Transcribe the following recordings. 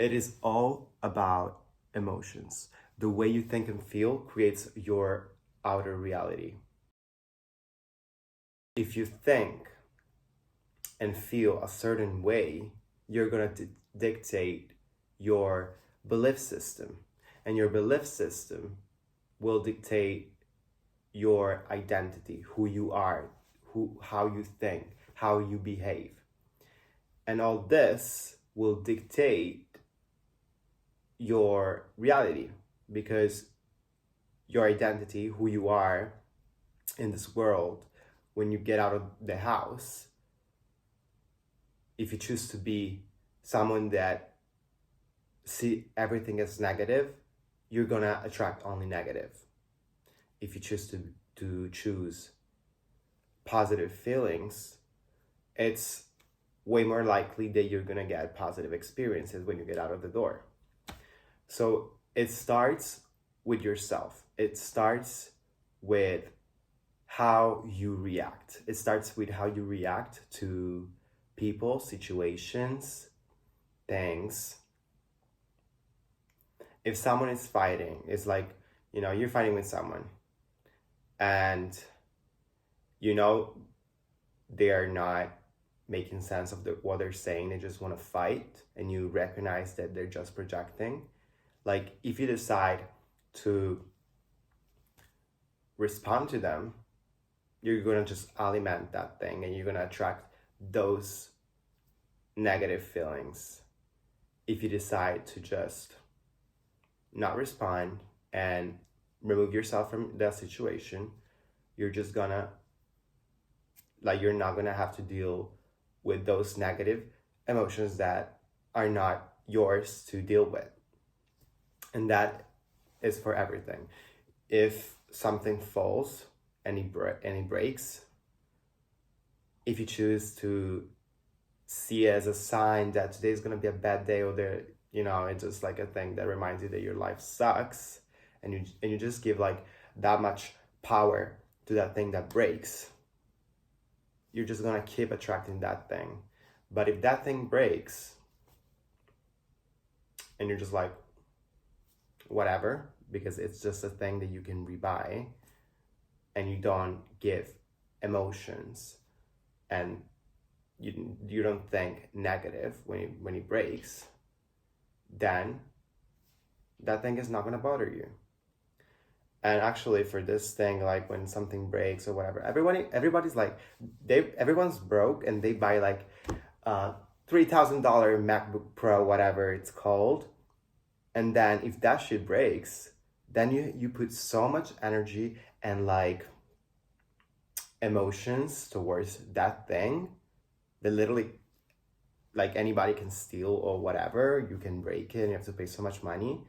It is all about emotions. The way you think and feel creates your outer reality. If you think and feel a certain way, you're going to dictate your belief system. And your belief system will dictate your identity, who you are, how you think, how you behave. And all this will dictate your reality, because your identity, who you are in this world, when you get out of the house, if you choose to be someone that see everything as negative, you're gonna attract only negative. If you choose to choose positive feelings, it's way more likely that you're gonna get positive experiences when you get out of the door. So it starts with yourself. It starts with how you react. It starts with how you react to people, situations, things. If someone is fighting, it's like, you're fighting with someone and they are not making sense of what they're saying. They just want to fight, and you recognize that they're just projecting. Like, if you decide to respond to them, you're going to just aliment that thing, and you're going to attract those negative feelings. If you decide to just not respond and remove yourself from that situation, you're just gonna, you're not gonna have to deal with those negative emotions that are not yours to deal with. And that is for everything. If something falls and it breaks, if you choose to see it as a sign that today's gonna be a bad day, or it's just like a thing that reminds you that your life sucks, and you just give like that much power to that thing that breaks, you're just gonna keep attracting that thing. But if that thing breaks and you're just like, whatever, because it's just a thing that you can rebuy, and you don't give emotions, and you don't think negative when it breaks, then that thing is not going to bother you. And actually, for this thing, like when something breaks or whatever, everybody's like, everyone's broke, and they buy like $3,000 MacBook Pro, whatever it's called, and then if that shit breaks, then you put so much energy and like emotions towards that thing that literally, like, anybody can steal or whatever. You can break it and you have to pay so much money,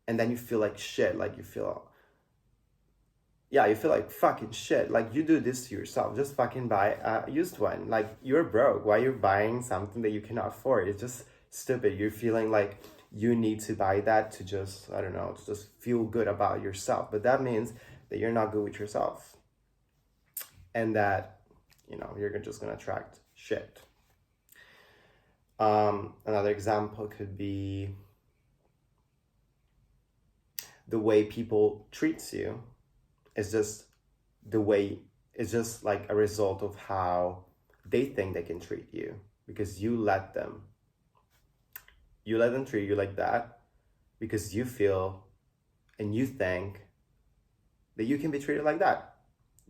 and then you feel like shit. Like, you feel like fucking shit. Like, you do this to yourself. Just fucking buy a used one. Like, you're broke. Why you're buying something that you cannot afford? It's just stupid. You're feeling like you need to buy that to just, I don't know, to just feel good about yourself. But that means that you're not good with yourself, and that you're just gonna attract shit. Another example could be the way people treats you is just like a result of how they think they can treat you, because you let them treat you like that, because you feel and you think that you can be treated like that.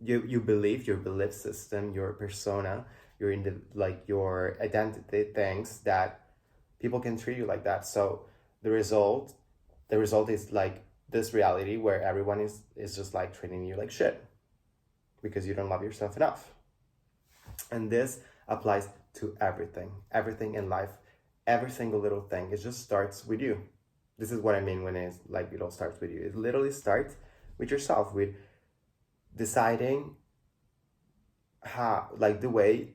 You believe, your belief system, your persona, your identity thinks that people can treat you like that. So the result is like this reality where everyone is just like treating you like shit, because you don't love yourself enough. And this applies to everything in life. Every single little thing, it just starts with you. This is what I mean when it's like it all starts with you. It literally starts with yourself, with deciding how, like, the way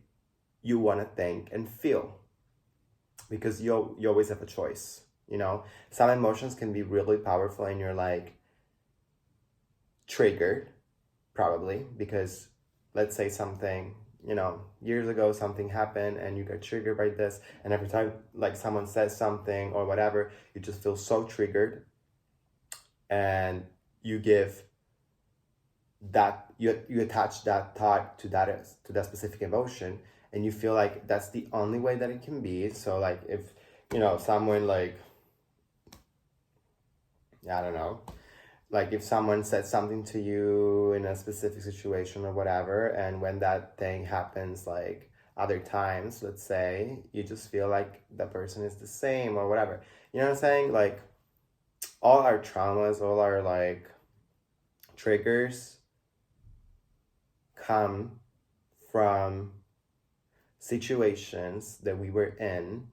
you want to think and feel, because you always have a choice. Some emotions can be really powerful, and you're like triggered, probably because, let's say something, years ago something happened and you got triggered by this, and every time like someone says something or whatever, you just feel so triggered, and you give that you attach that thought to that specific emotion, and you feel like that's the only way that it can be. So like if someone like, I don't know, like if someone said something to you in a specific situation or whatever, and when that thing happens like other times, let's say, you just feel like the person is the same or whatever. You know what I'm saying? Like all our traumas, all our like triggers come from situations that we were in.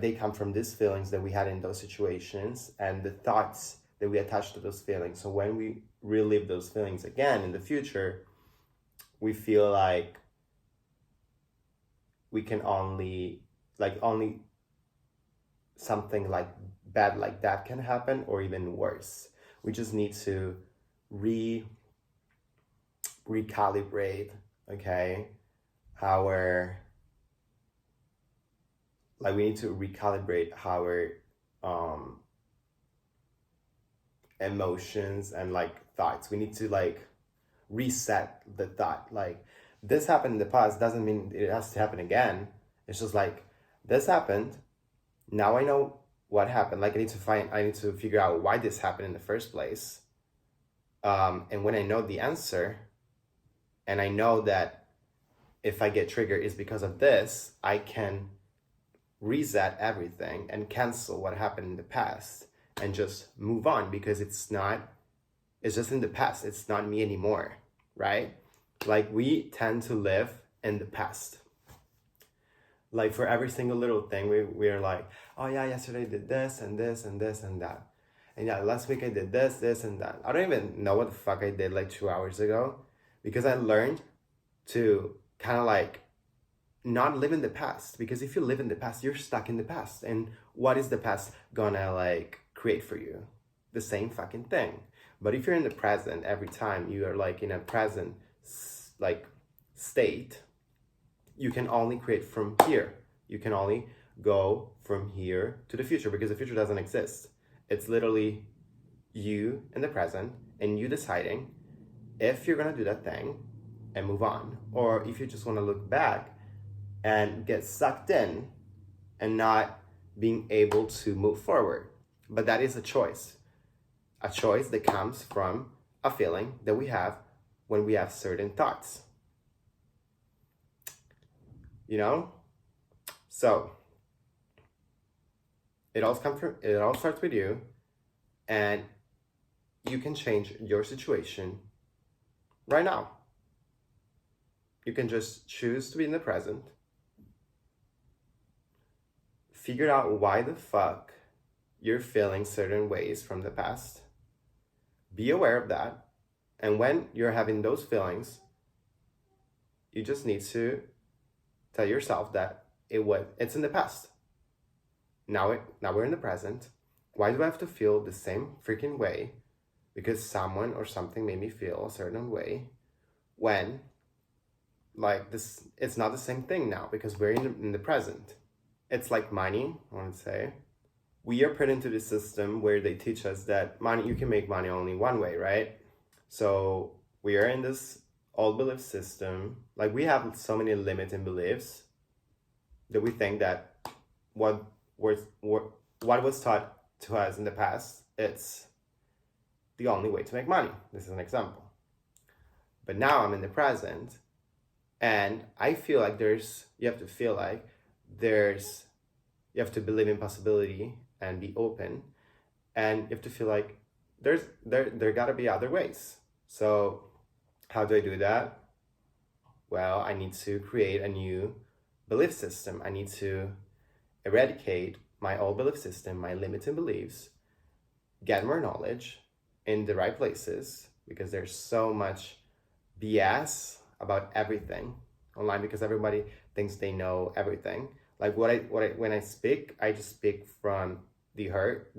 They come from these feelings that we had in those situations and the thoughts that we attach to those feelings. So when we relive those feelings again in the future, we feel like we can only something like bad like that can happen, or even worse. We just need to recalibrate, okay, we need to recalibrate our emotions and like thoughts. We need to like reset the thought. Like this happened in the past doesn't mean it has to happen again. It's just like this happened. Now I know what happened. Like I need to figure out why this happened in the first place. And when I know the answer, and I know that if I get triggered it's because of this, I can reset everything and cancel what happened in the past and just move on, because it's just in the past. It's not me anymore, right? Like we tend to live in the past. Like for every single little thing, we're like, oh yeah, yesterday I did this and this and this and that. And yeah, last week I did this and that. I don't even know what the fuck I did like 2 hours ago, because I learned to kind of like not live in the past. Because if you live in the past, you're stuck in the past. And what is the past gonna like create for you? The same fucking thing. But if you're in the present, every time you are like in a present like state, you can only create from here. You can only go from here to the future, because the future doesn't exist. It's literally you in the present and you deciding if you're gonna do that thing and move on, or if you just want to look back and get sucked in and not being able to move forward. But that is a choice that comes from a feeling that we have when we have certain thoughts. So it all starts with you, and you can change your situation right now. You can just choose to be in the present, figure out why the fuck you're feeling certain ways from the past, be aware of that, and when you're having those feelings, you just need to tell yourself that it's in the past. Now we're in the present. Why do I have to feel the same freaking way because someone or something made me feel a certain way, when like this, it's not the same thing now, because we're in the present. It's like money, I want to say. We are put into this system where they teach us that you can make money only one way, right? So we are in this old belief system. Like we have so many limiting beliefs that we think that what was taught to us in the past, it's the only way to make money. This is an example. But now I'm in the present, and I feel like you have to believe in possibility and be open, and you have to feel like there gotta be other ways. So how do I do that? Well, I need to create a new belief system. I need to eradicate my old belief system, my limiting beliefs, get more knowledge in the right places, because there's so much BS about everything online, because everybody thinks they know everything. Like when I speak, I just speak from the heart,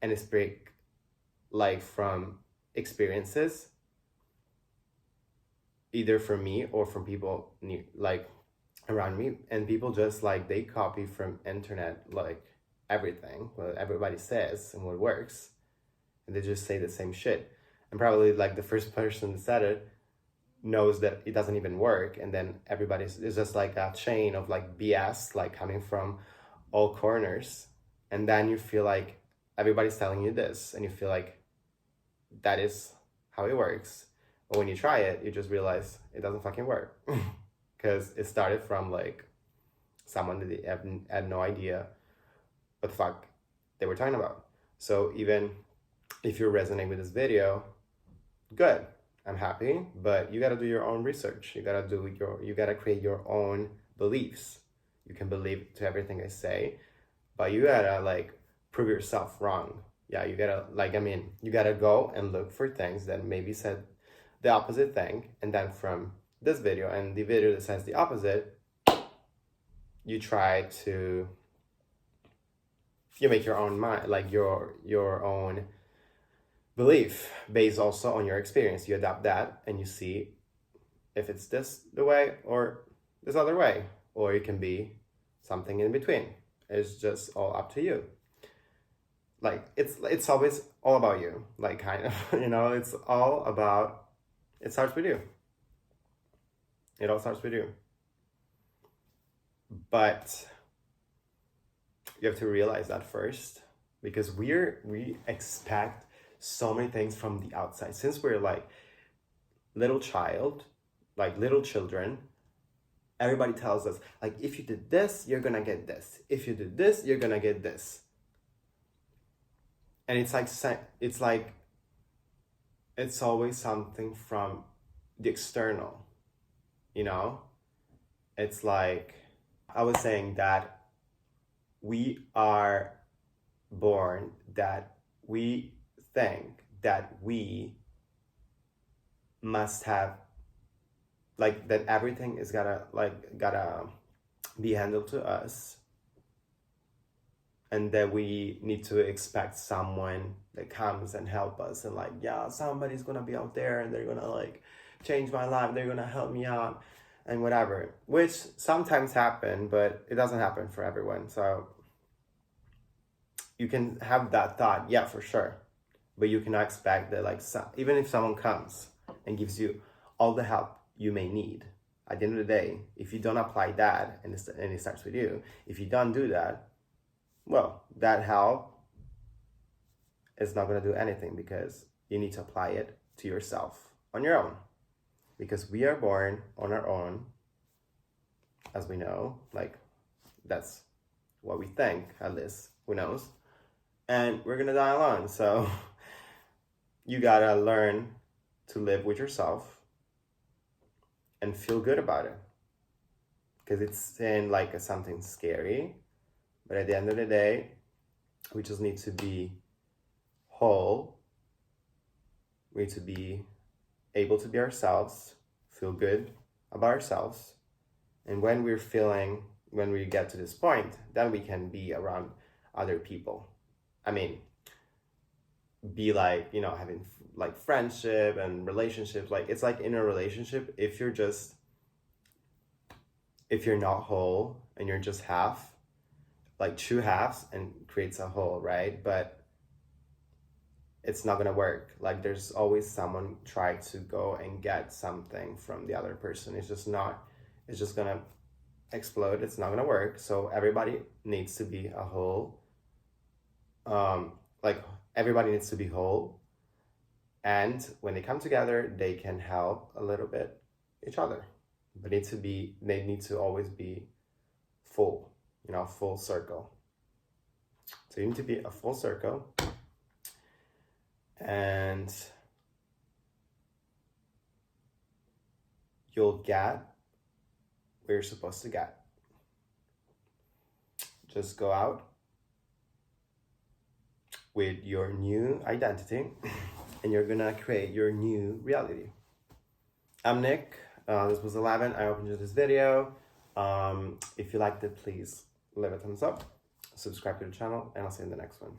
and I speak like from experiences. either from me or from people like around me, and people just like they copy from internet like everything what everybody says and what works, and they just say the same shit, and probably like the first person that said it knows that it doesn't even work, and then everybody's it's just like a chain of like BS like coming from all corners, and then you feel like everybody's telling you this and you feel like that is how it works. But when you try it, you just realize it doesn't fucking work. Because it started from like someone that had no idea what the fuck they were talking about. So even if you resonate with this video, good, I'm happy, but you gotta do your own research. You gotta create your own beliefs. You can believe to everything I say, but you gotta like prove yourself wrong. Yeah, you gotta you gotta go and look for things that maybe said the opposite thing, and then from this video and the video that says the opposite, you make your own mind, like your own belief based also on your experience. You adapt that and you see if it's this the way or this other way, or it can be something in between. It's just all up to you. Like it's always all about you, like kind of, it's all about, it starts with you. It all starts with you. But you have to realize that first, because we expect so many things from the outside. Since we're like little children, everybody tells us like, if you did this, you're gonna get this. If you did this, you're gonna get this. And it's always something from the external, It's like, I was saying that we are born that we think that we must have, like, that everything is gotta be handled to us, and that we need to expect someone that comes and help us, and like, yeah, somebody's gonna be out there and they're gonna like change my life, they're gonna help me out and whatever, which sometimes happen, but it doesn't happen for everyone. So you can have that thought, yeah, for sure, but you cannot expect that, like, even if someone comes and gives you all the help you may need, at the end of the day, if you don't apply that, and it starts with you, if you don't do that, well, that help is not going to do anything, because you need to apply it to yourself on your own. Because we are born on our own, as we know, like, that's what we think, at least, who knows? And we're going to die alone. So you got to learn to live with yourself and feel good about it. Because it's in like something scary. But at the end of the day, we just need to be whole. We need to be able to be ourselves, feel good about ourselves. And when we get to this point, then we can be around other people. I mean, be like, having like friendship and relationships. Like, it's like in a relationship, if you're not whole and you're just half, like two halves and creates a whole, right? But it's not gonna work. Like, there's always someone try to go and get something from the other person. It's just gonna explode. It's not gonna work. So everybody needs to be a whole. Everybody needs to be whole. And when they come together, they can help a little bit each other. But they need to always be full, full circle. So you need to be a full circle. And you'll get where you're supposed to get. Just go out with your new identity and you're gonna create your new reality. I'm Nick. This was 11. I hope you enjoyed this video. If you liked it, please leave a thumbs up, subscribe to the channel, and I'll see you in the next one.